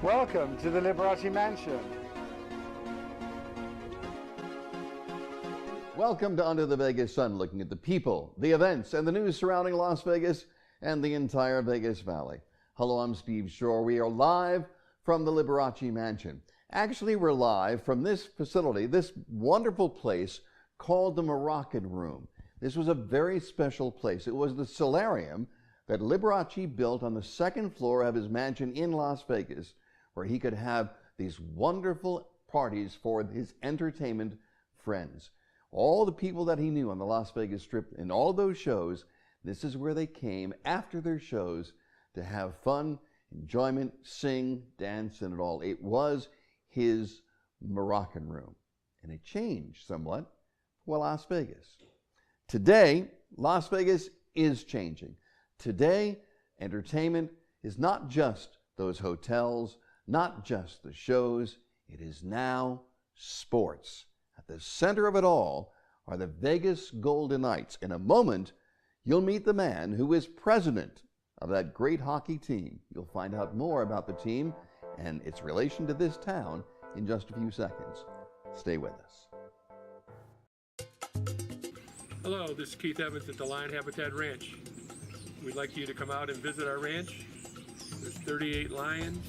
Welcome to the Liberace Mansion. Welcome to Under the Vegas Sun, looking at the people, the events, and the news surrounding Las Vegas and the entire Vegas Valley. Hello, I'm Steve Schorr. We are live from the Liberace Mansion. Actually, we're live from this facility, this wonderful place called the Moroccan Room. This was a very special place. It was the solarium that Liberace built on the second floor of his mansion in Las Vegas, where he could have these wonderful parties for his entertainment friends. All the people that he knew on the Las Vegas Strip and all those shows, this is where they came after their shows to have fun, enjoyment, sing, dance, and it all. It was his Moroccan Room, and it changed somewhat for Las Vegas. Today, Las Vegas is changing. Today, entertainment is not just those hotels, not just the shows. It is now sports. At the center of it all are the Vegas Golden Knights. In a moment, you'll meet the man who is president of that great hockey team. You'll find out more about the team and its relation to this town in just a few seconds. Stay with us. Hello, this is Keith Evans at the Lion Habitat Ranch. We'd like you to come out and visit our ranch. There's 38 lions,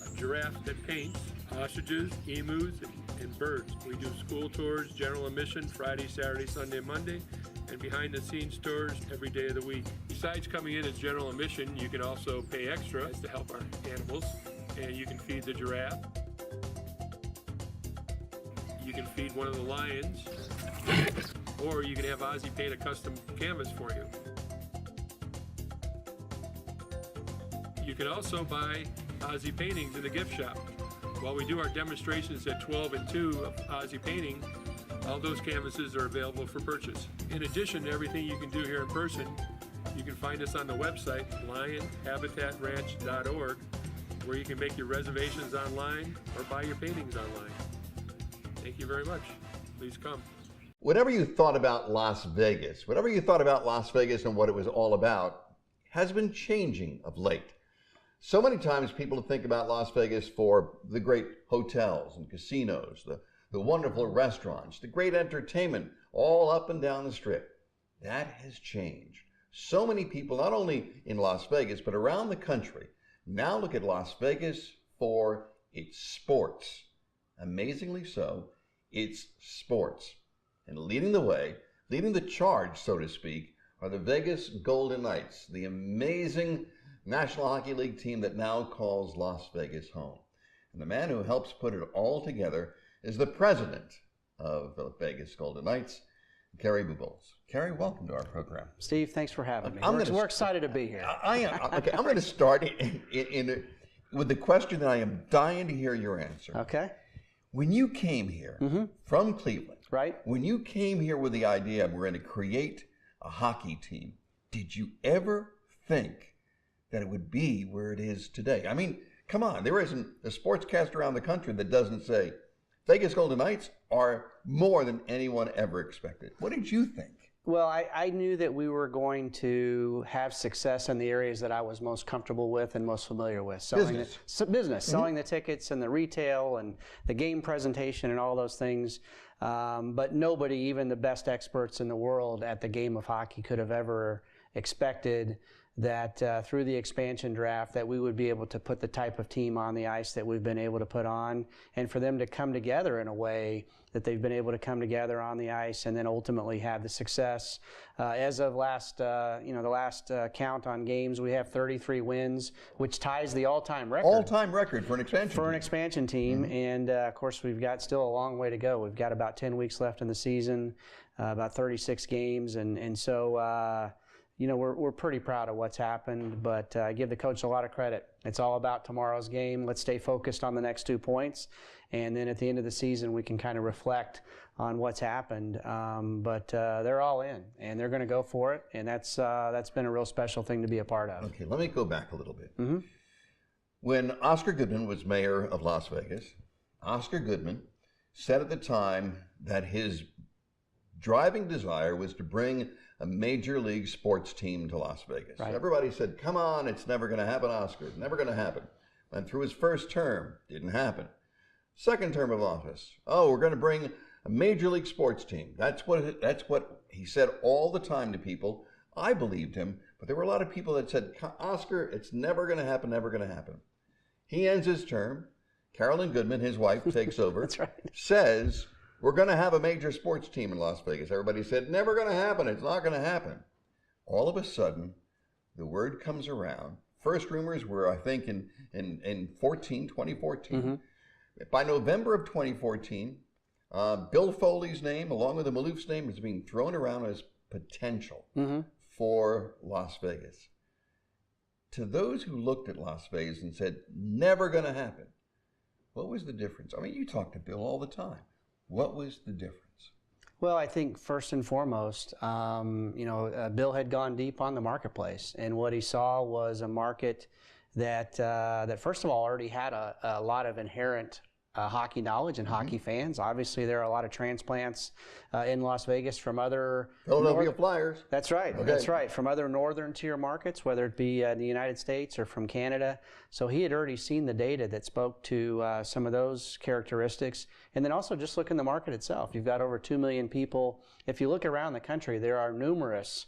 a giraffe that paints, ostriches, emus, and birds. We do school tours, general admission, Friday, Saturday, Sunday, Monday, and behind-the-scenes tours every day of the week. Besides coming in as general admission, you can also pay extra to help our animals, and you can feed the giraffe. You can feed one of the lions, or you can have Ozzy paint a custom canvas for you. You can also buy Ozzy paintings in the gift shop. While we do our demonstrations at 12 and 2 of Ozzy painting, all those canvases are available for purchase. In addition to everything you can do here in person, you can find us on the website, lionhabitatranch.org, where you can make your reservations online or buy your paintings online. Thank you very much. Please come. Whatever you thought about Las Vegas, whatever you thought about Las Vegas and what it was all about, has been changing of late. So many times people think about Las Vegas for the great hotels and casinos, the wonderful restaurants, the great entertainment all up and down the Strip. That has changed. So many people, not only in Las Vegas, but around the country, now look at Las Vegas for its sports. Amazingly so, it's sports. And leading the way, leading the charge, so to speak, are the Vegas Golden Knights, the amazing National Hockey League team that now calls Las Vegas home. And the man who helps put it all together is the president of the Vegas Golden Knights, Kerry Bubolz. Kerry, welcome to our program. Steve, thanks for having me. We're excited to be here. I am. Okay, I'm going to start with the question that I am dying to hear your answer. Okay. When you came here from Cleveland, right? When you came here with the idea of we're going to create a hockey team, did you ever think that it would be where it is today? I mean, come on, there isn't a sportscast around the country that doesn't say Vegas Golden Knights are more than anyone ever expected. What did you think? Well, I knew that we were going to have success in the areas that I was most comfortable with and most familiar with. Selling selling the tickets and the retail and the game presentation and all those things. But nobody, even the best experts in the world at the game of hockey, could have ever expected that through the expansion draft that we would be able to put the type of team on the ice that we've been able to put on, and for them to come together in a way that they've been able to come together on the ice and then ultimately have the success. As of the last count on games, we have 33 wins, which ties the all-time record. All-time record for an expansion team. For an expansion team, and of course we've got still a long way to go. We've got about 10 weeks left in the season, about 36 games, and so we're pretty proud of what's happened, but I give the coach a lot of credit. It's all about tomorrow's game. Let's stay focused on the next 2 points, and then at the end of the season, we can kind of reflect on what's happened. But they're all in, and they're going to go for it, and that's been a real special thing to be a part of. Okay, let me go back a little bit. When Oscar Goodman was mayor of Las Vegas, Oscar Goodman said at the time that his driving desire was to bring a major league sports team to Las Vegas. Right. Everybody said, come on, it's never going to happen, Oscar. It's never going to happen. Went through his first term, didn't happen. Second term of office, oh, we're going to bring a major league sports team. That's what he said all the time to people. I believed him, but there were a lot of people that said, Oscar, it's never going to happen, never going to happen. He ends his term. Carolyn Goodman, his wife, takes over. That's right. Says, we're going to have a major sports team in Las Vegas. Everybody said, never going to happen. It's not going to happen. All of a sudden, the word comes around. First rumors were, I think, in 2014. Mm-hmm. By November of 2014, Bill Foley's name, along with the Maloof's name, is being thrown around as potential for Las Vegas. To those who looked at Las Vegas and said, never going to happen, what was the difference? I mean, you talk to Bill all the time. What was the difference? Well, I think first and foremost, Bill had gone deep on the marketplace, and what he saw was a market that first of all already had a lot of inherent hockey knowledge and hockey fans. Obviously, there are a lot of transplants in Las Vegas from other Philadelphia Flyers. That's right. Okay. That's right. From other northern tier markets, whether it be the United States or from Canada. So he had already seen the data that spoke to some of those characteristics. And then also just look in the market itself. You've got over 2 million people. If you look around the country, there are numerous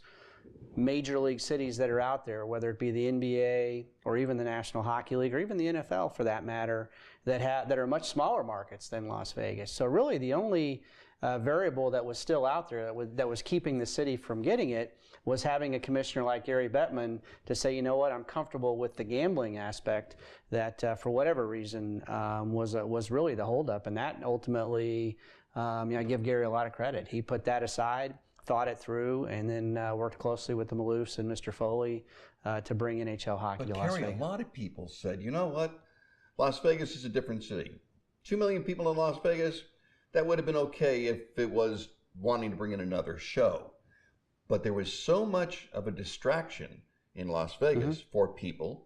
major league cities that are out there, whether it be the NBA or even the National Hockey League or even the NFL for that matter, that are much smaller markets than Las Vegas. So really the only variable that was still out there that was keeping the city from getting it was having a commissioner like Gary Bettman to say, you know what, I'm comfortable with the gambling aspect that for whatever reason was really the holdup. And that ultimately, I give Gary a lot of credit. He put that aside, thought it through, and then worked closely with the Maloofs and Mr. Foley to bring NHL hockey to Las Vegas. Kerry, a lot of people said, you know what, Las Vegas is a different city. 2 million people in Las Vegas, that would have been okay if it was wanting to bring in another show. But there was so much of a distraction in Las Vegas for people,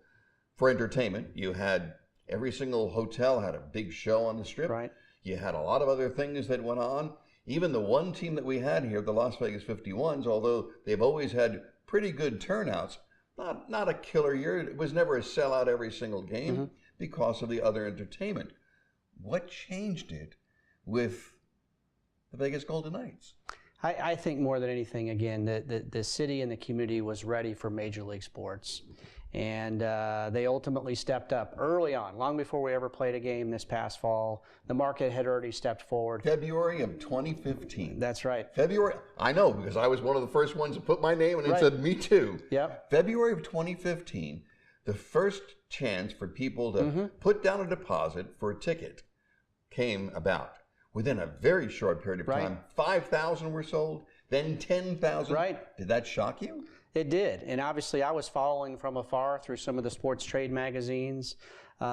for entertainment. You had every single hotel had a big show on the Strip. Right. You had a lot of other things that went on. Even the one team that we had here, the Las Vegas 51s, although they've always had pretty good turnouts, not a killer year. It was never a sellout every single game because of the other entertainment. What changed it with the Vegas Golden Knights? I think more than anything, again, the city and the community was ready for Major League Sports. And they ultimately stepped up early on, long before we ever played a game this past fall. The market had already stepped forward. February of 2015. That's right. February, I know, because I was one of the first ones to put my name and it said, me too. Yep. February of 2015, the first chance for people to put down a deposit for a ticket came about. Within a very short period of time, 5,000 were sold, then 10,000. Right. Did that shock you? It did, and obviously I was following from afar through some of the sports trade magazines, but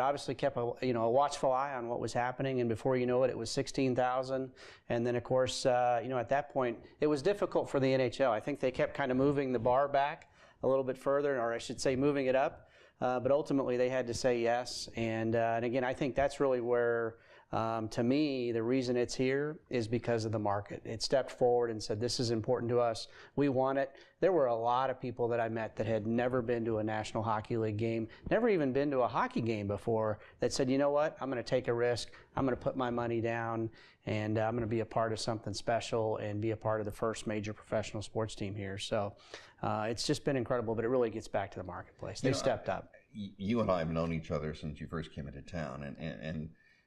obviously kept a watchful eye on what was happening. And before you know it, it was 16,000. And then of course, at that point, it was difficult for the NHL. I think they kept kind of moving the bar back a little bit further, or I should say, moving it up. But ultimately, they had to say yes. And again, I think that's really where. To me, the reason it's here is because of the market. It stepped forward and said, this is important to us. We want it. There were a lot of people that I met that had never been to a National Hockey League game, never even been to a hockey game before, that said, you know what, I'm going to take a risk. I'm going to put my money down, and I'm going to be a part of something special and be a part of the first major professional sports team here. So it's just been incredible, but it really gets back to the marketplace. They stepped up. You and I have known each other since you first came into town,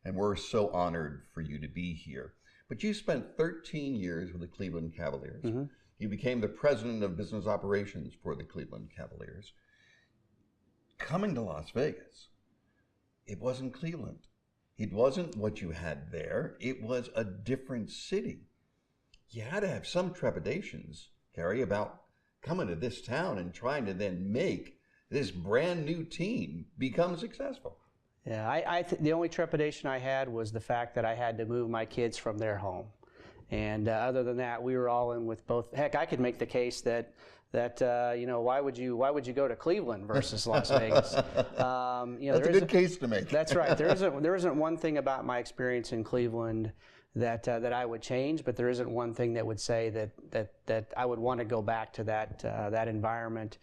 and we're so honored for you to be here. But you spent 13 years with the Cleveland Cavaliers. You became the president of business operations for the Cleveland Cavaliers. Coming to Las Vegas, it wasn't Cleveland. It wasn't what you had there. It was a different city. You had to have some trepidations, Kerry, about coming to this town and trying to then make this brand new team become successful. Yeah, the only trepidation I had was the fact that I had to move my kids from their home. And other than that, we were all in with both. Heck, I could make the case that why would you go to Cleveland versus Las Vegas? That's a good case to make. That's right. There isn't one thing about my experience in Cleveland that I would change, but there isn't one thing that would say that I would want to go back to that environment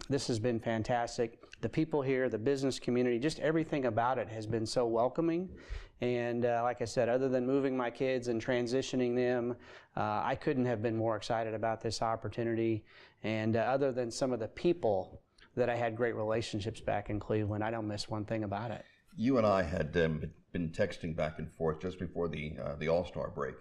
This has been fantastic. The people here, the business community, just everything about it has been so welcoming. And like I said, other than moving my kids and transitioning them, I couldn't have been more excited about this opportunity. And other than some of the people that I had great relationships back in Cleveland, I don't miss one thing about it. You and I had been texting back and forth just before the All-Star break.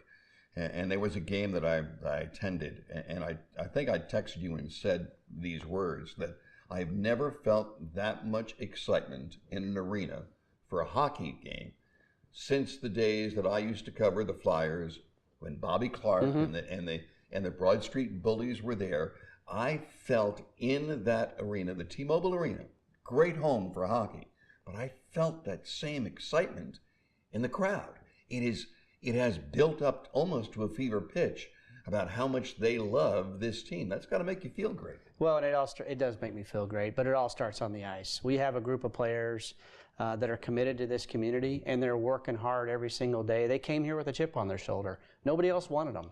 And there was a game that I attended, and I think I texted you and said these words, that I've never felt that much excitement in an arena for a hockey game since the days that I used to cover the Flyers, when Bobby Clark and the Broad Street Bullies were there. I felt in that arena, the T-Mobile Arena, great home for hockey, but I felt that same excitement in the crowd. It has built up almost to a fever pitch about how much they love this team. That's got to make you feel great. Well, and it does make me feel great, but it all starts on the ice. We have a group of players that are committed to this community, and they're working hard every single day. They came here with a chip on their shoulder. Nobody else wanted them.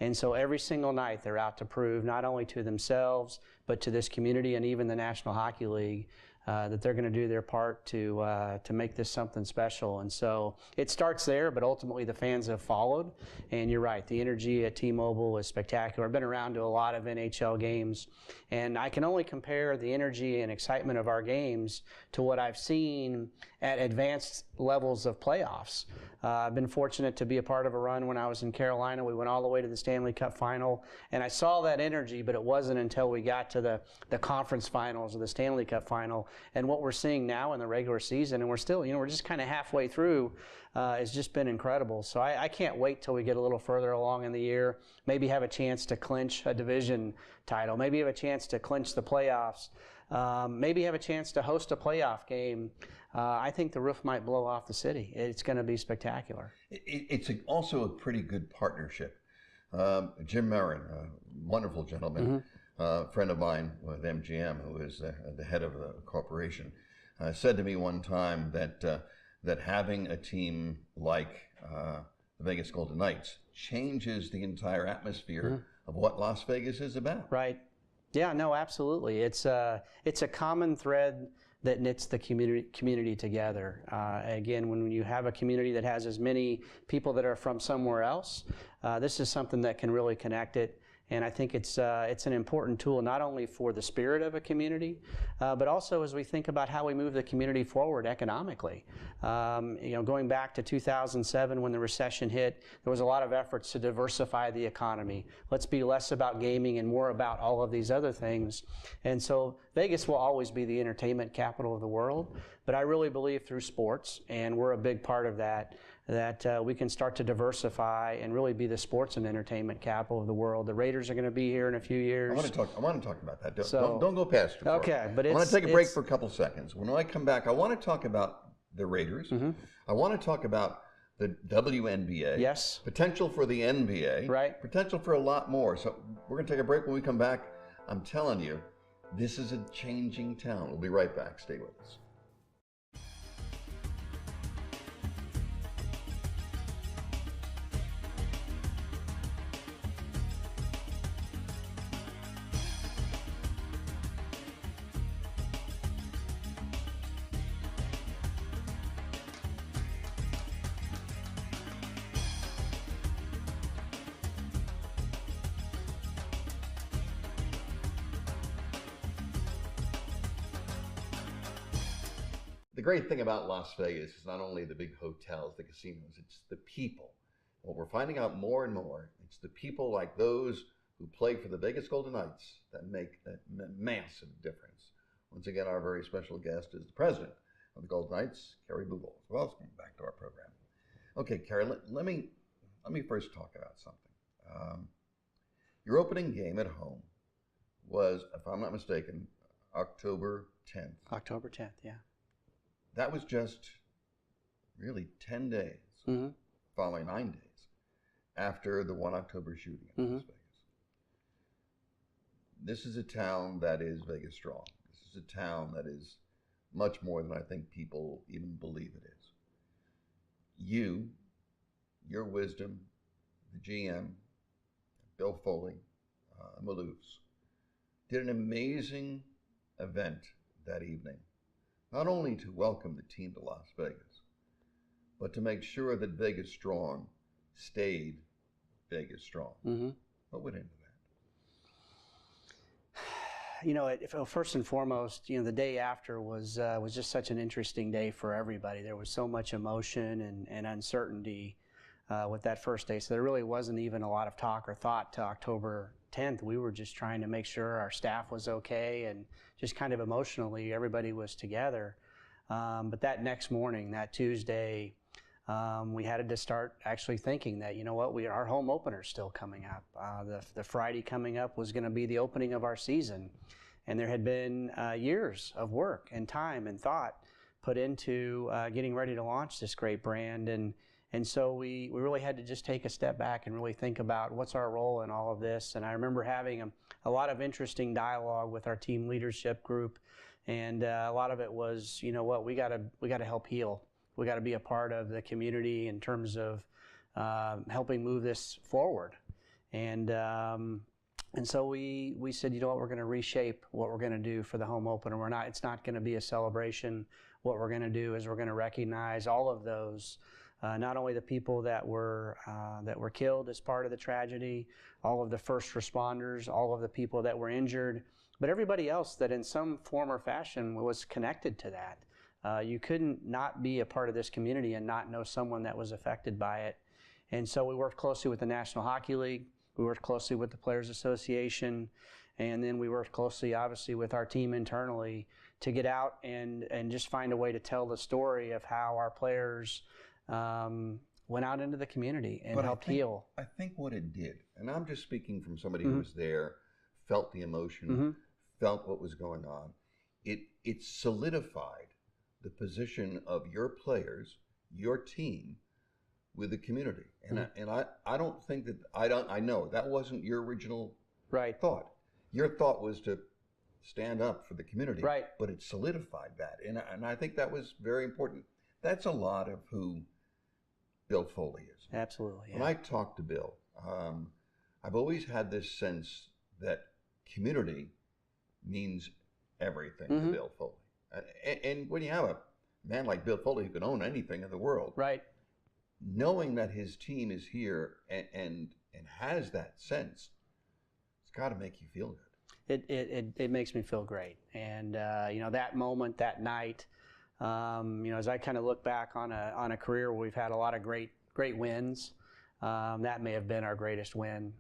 And so every single night they're out to prove not only to themselves, but to this community and even the National Hockey League that they're going to do their part to make this something special. And so it starts there, but ultimately the fans have followed. And you're right, the energy at T-Mobile is spectacular. I've been around to a lot of NHL games, and I can only compare the energy and excitement of our games to what I've seen at advanced levels of playoffs. I've been fortunate to be a part of a run when I was in Carolina. We went all the way to the Stanley Cup final, and I saw that energy, but it wasn't until we got to the conference finals or the Stanley Cup final. And what we're seeing now in the regular season, and we're still, we're just kind of halfway through, it's just been incredible. So I can't wait till we get a little further along in the year, maybe have a chance to clinch a division title, maybe have a chance to clinch the playoffs, maybe have a chance to host a playoff game. I think the roof might blow off the city. It's going to be spectacular. It's also a pretty good partnership. Jim Marin, a wonderful gentleman, friend of mine with MGM, who is the head of the corporation, said to me one time that having a team like the Vegas Golden Knights changes the entire atmosphere of what Las Vegas is about. Right. Yeah, no, absolutely. It's a common thread that knits the community together. Again, when you have a community that has as many people that are from somewhere else, this is something that can really connect it. And I think it's an important tool not only for the spirit of a community, but also as we think about how we move the community forward economically. Going back to 2007 when the recession hit, there was a lot of efforts to diversify the economy. Let's be less about gaming and more about all of these other things. And so Vegas will always be the entertainment capital of the world, but I really believe through sports, and we're a big part of that, we can start to diversify and really be the sports and entertainment capital of the world. The Raiders are going to be here in a few years. I want to talk about that. Don't go past it. Okay, but I want to take a break for a couple seconds. When I come back, I want to talk about the Raiders. I want to talk about the WNBA. Yes. Potential for the NBA. Right. Potential for a lot more. So we're going to take a break. When we come back, I'm telling you, this is a changing town. We'll be right back. Stay with us. The great thing about Las Vegas is not only the big hotels, the casinos, it's the people. What we're finding out more and more, it's the people like those who play for the Vegas Golden Knights that make that massive difference. Once again, our very special guest is the president of the Golden Knights, Kerry Bubolz. Welcome back to our program. Okay, Kerry, let me first talk about something. Your opening game at home was, if I'm not mistaken, October 10th. October 10th, yeah. That was just really 10 days, following 9 days, after the 1 October shooting in Las Vegas. This is a town that is Vegas strong. This is a town that is much more than I think people even believe it is. Your wisdom, the GM, Bill Foley, Maloof's, did an amazing event that evening, not only to welcome the team to Las Vegas, but to make sure that Vegas Strong stayed Vegas Strong. Mm-hmm. What went into that? You know, first and foremost, you know, the day after was just such an interesting day for everybody. There was so much emotion and uncertainty with that first day. So there really wasn't even a lot of talk or thought to October 10th. We were just trying to make sure our staff was okay, and just kind of emotionally everybody was together. But that next morning, that Tuesday, we had to start actually thinking that, you know what, our home opener is still coming up. The Friday coming up was going to be the opening of our season. And there had been years of work and time and thought put into getting ready to launch this great brand. And so we really had to just take a step back and really think about what's our role in all of this. And I remember having a lot of interesting dialogue with our team leadership group. And a lot of it was, you know what, we got to help heal. We got to be a part of the community in terms of helping move this forward. And so we said, you know what, we're going to reshape what we're going to do for the home opener. It's not going to be a celebration. What we're going to do is we're going to recognize all of those, not only the people that were killed as part of the tragedy, all of the first responders, all of the people that were injured, but everybody else that in some form or fashion was connected to that. You couldn't not be a part of this community and not know someone that was affected by it. And so we worked closely with the National Hockey League. We worked closely with the Players Association. And then we worked closely, obviously, with our team internally to get out and just find a way to tell the story of how our players went out into the community and helped heal. I think what it did, and I'm just speaking from somebody who was there, felt the emotion, felt what was going on, it solidified the position of your players, your team, with the community. And I don't think that, I know that wasn't your original thought. Your thought was to stand up for the community, but it solidified that. And I think that was very important. That's a lot of who Bill Foley is. Absolutely. Yeah. When I talk to Bill, I've always had this sense that community means everything to Bill Foley. And when you have a man like Bill Foley who can own anything in the world, knowing that his team is here and has that sense, it's got to make you feel good. It makes me feel great. And you know, that moment, that night, you know, as I kind of look back on a career where we've had a lot of great wins, that may have been our greatest win.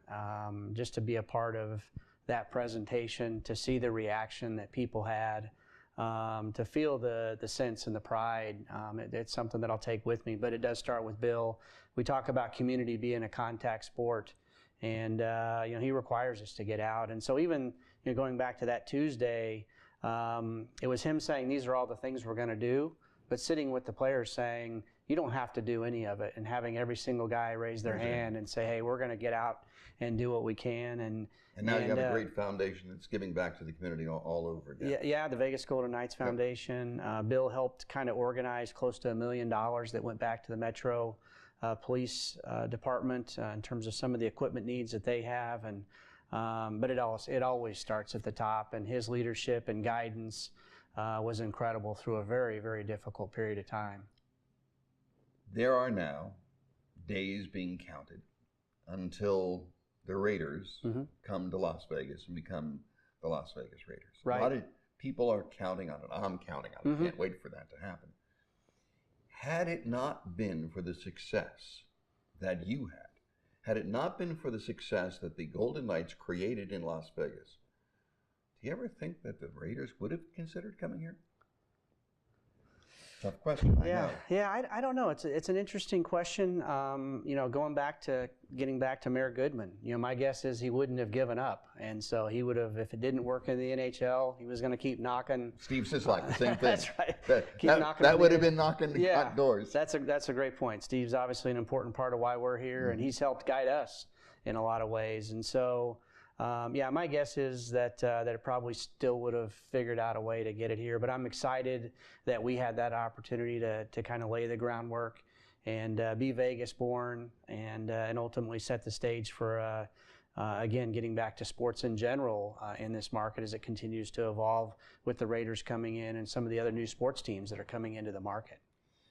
Just to be a part of that presentation, to see the reaction that people had, to feel the sense and the pride, it's something that I'll take with me. But it does start with Bill. We talk about community being a contact sport, and you know, he requires us to get out. And so even, you know, going back to that Tuesday, it was him saying these are all the things we're going to do, but sitting with the players saying you don't have to do any of it, and having every single guy raise their hand and say, hey, we're going to get out and do what we can. And now you have a great foundation that's giving back to the community all over again. Yeah, the Vegas Golden Knights Foundation. Bill helped kind of organize close to $1 million that went back to the Metro Police Department in terms of some of the equipment needs that they have. And but it always starts at the top, and his leadership and guidance was incredible through a very, very difficult period of time. There are now days being counted until the Raiders come to Las Vegas and become the Las Vegas Raiders. A lot of people are counting on it. I'm counting on it. Can't wait for that to happen. Had it not been for the success that you had it not been for the success that the Golden Knights created in Las Vegas, do you ever think that the Raiders would have considered coming here? Tough question. I don't know. It's an interesting question. You know, getting back to Mayor Goodman. You know, my guess is he wouldn't have given up, and so he would have, if it didn't work in the NHL, he was going to keep knocking. Steve Sislak, the same thing. That's right. That would have been knocking the doors. That's a great point. Steve's obviously an important part of why we're here, and he's helped guide us in a lot of ways. And so, my guess is that it probably still would have figured out a way to get it here. But I'm excited that we had that opportunity to kind of lay the groundwork and be Vegas born and ultimately set the stage for again, getting back to sports in general in this market as it continues to evolve with the Raiders coming in and some of the other new sports teams that are coming into the market.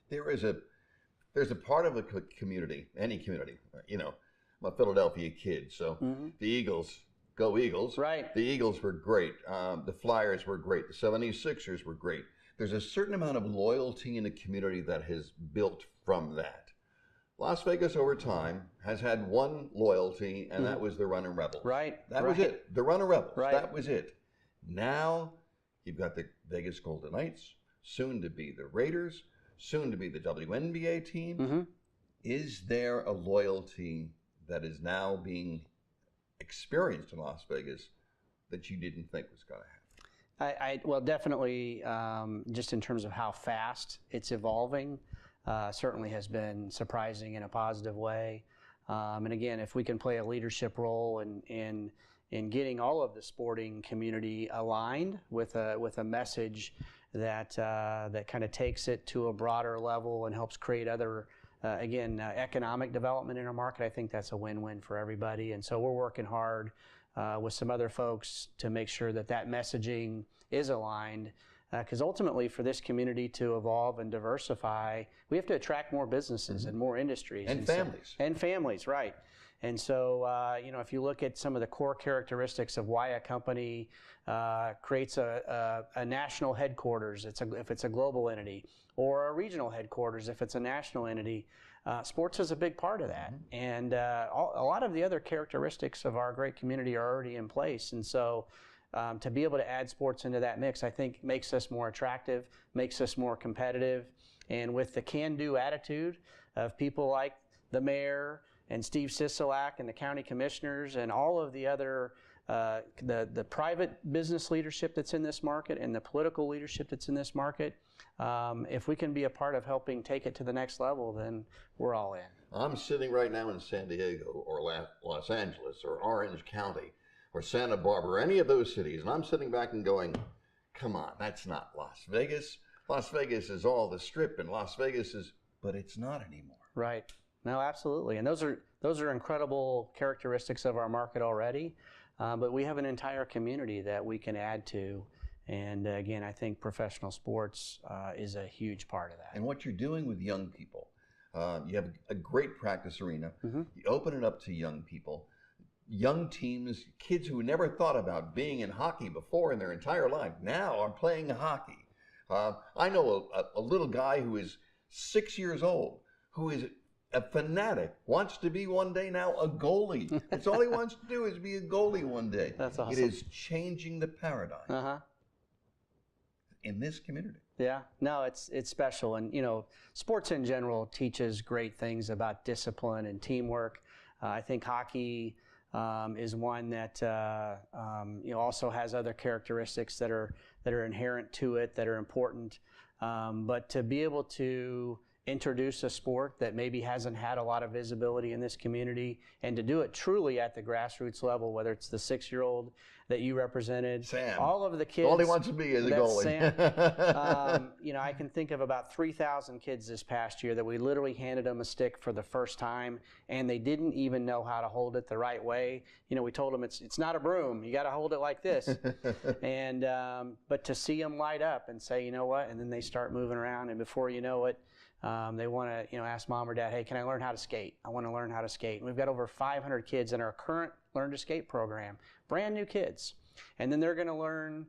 There's a part of the community, any community, you know, I'm a Philadelphia kid, so the Eagles, go Eagles. Right. The Eagles were great. The Flyers were great. The 76ers were great. There's a certain amount of loyalty in the community that has built from that. Las Vegas over time has had one loyalty, and that was the Runnin' Rebels. Right. That was it. The Runnin' Rebels. Right. That was it. Now you've got the Vegas Golden Knights, soon to be the Raiders, soon to be the WNBA team. Is there a loyalty that is now being experienced in Las Vegas that you didn't think was going to happen? Well, definitely, just in terms of how fast it's evolving, certainly has been surprising in a positive way. And again, if we can play a leadership role in getting all of the sporting community aligned with a message that kind of takes it to a broader level and helps create other economic development in our market, I think that's a win-win for everybody. And so we're working hard with some other folks to make sure that messaging is aligned. Because ultimately, for this community to evolve and diversify, we have to attract more businesses and more industries. And families. And families, right. And so, if you look at some of the core characteristics of why a company creates a national headquarters, if it's a global entity, or a regional headquarters, if it's a national entity, sports is a big part of that. And a lot of the other characteristics of our great community are already in place. And so, to be able to add sports into that mix, I think makes us more attractive, makes us more competitive. And with the can-do attitude of people like the mayor and Steve Sisolak and the county commissioners and all of the other, the private business leadership that's in this market and the political leadership that's in this market, if we can be a part of helping take it to the next level, then we're all in. I'm sitting right now in San Diego or Los Angeles or Orange County or Santa Barbara, any of those cities, and I'm sitting back and going, come on, that's not Las Vegas. Las Vegas is all the Strip, and Las Vegas is, but it's not anymore. Right. No, absolutely. And those are incredible characteristics of our market already, but we have an entire community that we can add to. And again, I think professional sports is a huge part of that. And what you're doing with young people, you have a great practice arena. You open it up to young people. Young teams, kids who never thought about being in hockey before in their entire life, now are playing hockey. I know a little guy who is 6 years old, who is a fanatic, wants to be one day now a goalie. That's all he wants to do is be a goalie one day. That's awesome. It is changing the paradigm in this community. Yeah, no, it's special. And, sports in general teaches great things about discipline and teamwork. I think hockey is one that also has other characteristics that are inherent to it that are important. But to be able to introduce a sport that maybe hasn't had a lot of visibility in this community and to do it truly at the grassroots level, whether it's the 6-year-old that you represented, Sam, all of the kids. All he wants to be is a goalie. Sam. I can think of about 3,000 kids this past year that we literally handed them a stick for the first time, and they didn't even know how to hold it the right way. We told them it's not a broom. You got to hold it like this. And but to see them light up and say, you know what, and then they start moving around, and before you know it, they want to, ask mom or dad, hey, can I learn how to skate? I want to learn how to skate. And we've got over 500 kids in our current Learn to Skate program, brand new kids. And then they're going to learn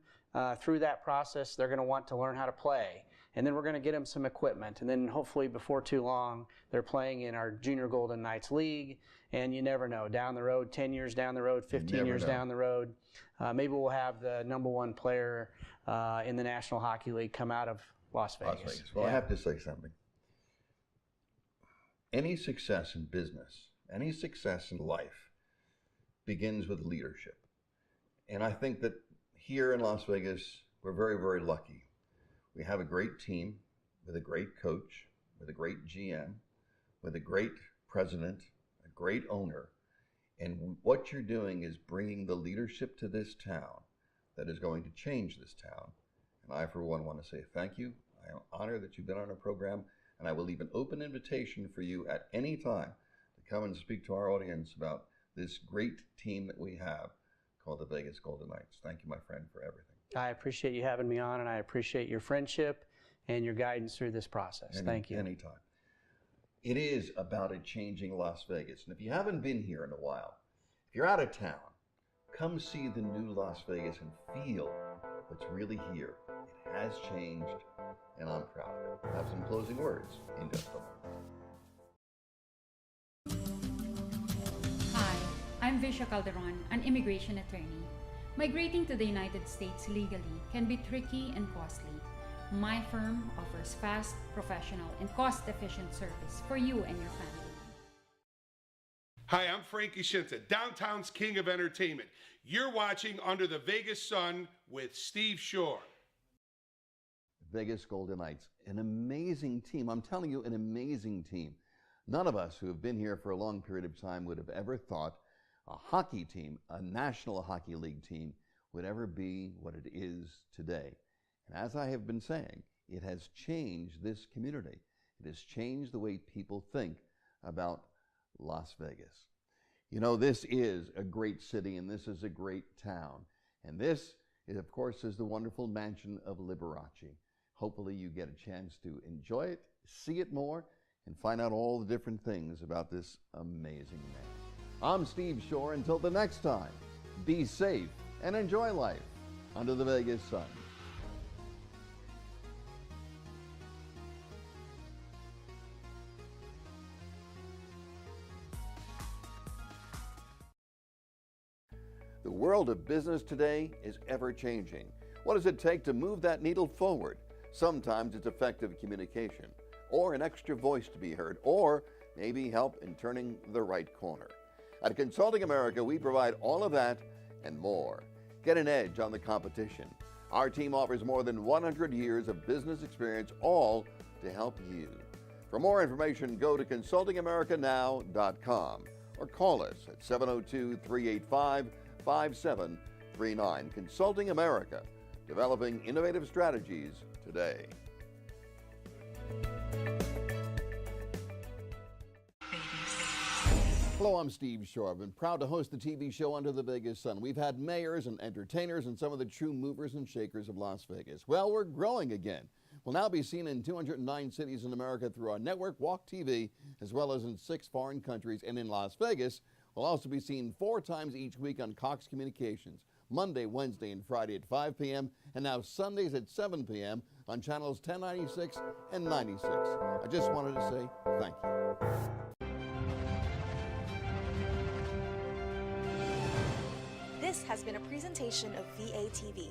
through that process, they're going to want to learn how to play. And then we're going to get them some equipment. And then hopefully before too long, they're playing in our Junior Golden Knights League. And you never know, down the road, 10 years down the road, 15 years down the road, maybe we'll have the #1 player in the National Hockey League come out of Las Vegas. Well, I have to say something. Any success in business, any success in life begins with leadership. And I think that here in Las Vegas, we're very, very lucky. We have a great team with a great coach, with a great GM, with a great president, a great owner. And what you're doing is bringing the leadership to this town that is going to change this town. And I, for one, want to say thank you. I am honored that you've been on our program. And I will leave an open invitation for you at any time to come and speak to our audience about this great team that we have called the Vegas Golden Knights. Thank you, my friend, for everything. I appreciate you having me on, and I appreciate your friendship and your guidance through this process. Thank you. Anytime. It is about a changing Las Vegas. And if you haven't been here in a while, if you're out of town, come see the new Las Vegas and feel what's really here. It has changed, and I'm proud of it. I have some closing words in just a moment. Hi, I'm Visha Calderon, an immigration attorney. Migrating to the United States legally can be tricky and costly. My firm offers fast, professional, and cost-efficient service for you and your family. Hi, I'm Frankie Shinta, downtown's king of entertainment. You're watching Under the Vegas Sun with Steve Schorr. Vegas Golden Knights, an amazing team. I'm telling you, an amazing team. None of us who have been here for a long period of time would have ever thought a hockey team, a National Hockey League team, would ever be what it is today. And as I have been saying, it has changed this community. It has changed the way people think about Las Vegas. You know, this is a great city and this is a great town. And this, of course, is the wonderful mansion of Liberace. Hopefully you get a chance to enjoy it, see it more, and find out all the different things about this amazing man. I'm Steve Schorr. Until the next time, be safe and enjoy life under the Vegas sun. The world of business today is ever-changing. What does it take to move that needle forward? Sometimes it's effective communication, or an extra voice to be heard, or maybe help in turning the right corner. At Consulting America, we provide all of that and more. Get an edge on the competition. Our team offers more than 100 years of business experience, all to help you. For more information, go to consultingamericanow.com or call us at 702-385-5739. Consulting America, developing innovative strategies today. Hello, I'm Steve Schorr. I've been proud to host the TV show Under the Vegas Sun. We've had mayors and entertainers and some of the true movers and shakers of Las Vegas. Well, we're growing again. We'll now be seen in 209 cities in America through our network, Walk TV, as well as in 6 foreign countries. And in Las Vegas, we'll also be seen 4 times each week on Cox Communications, Monday, Wednesday, and Friday at 5 p.m., and now Sundays at 7 p.m. on channels 1096 and 96. I just wanted to say thank you. This has been a presentation of VATV.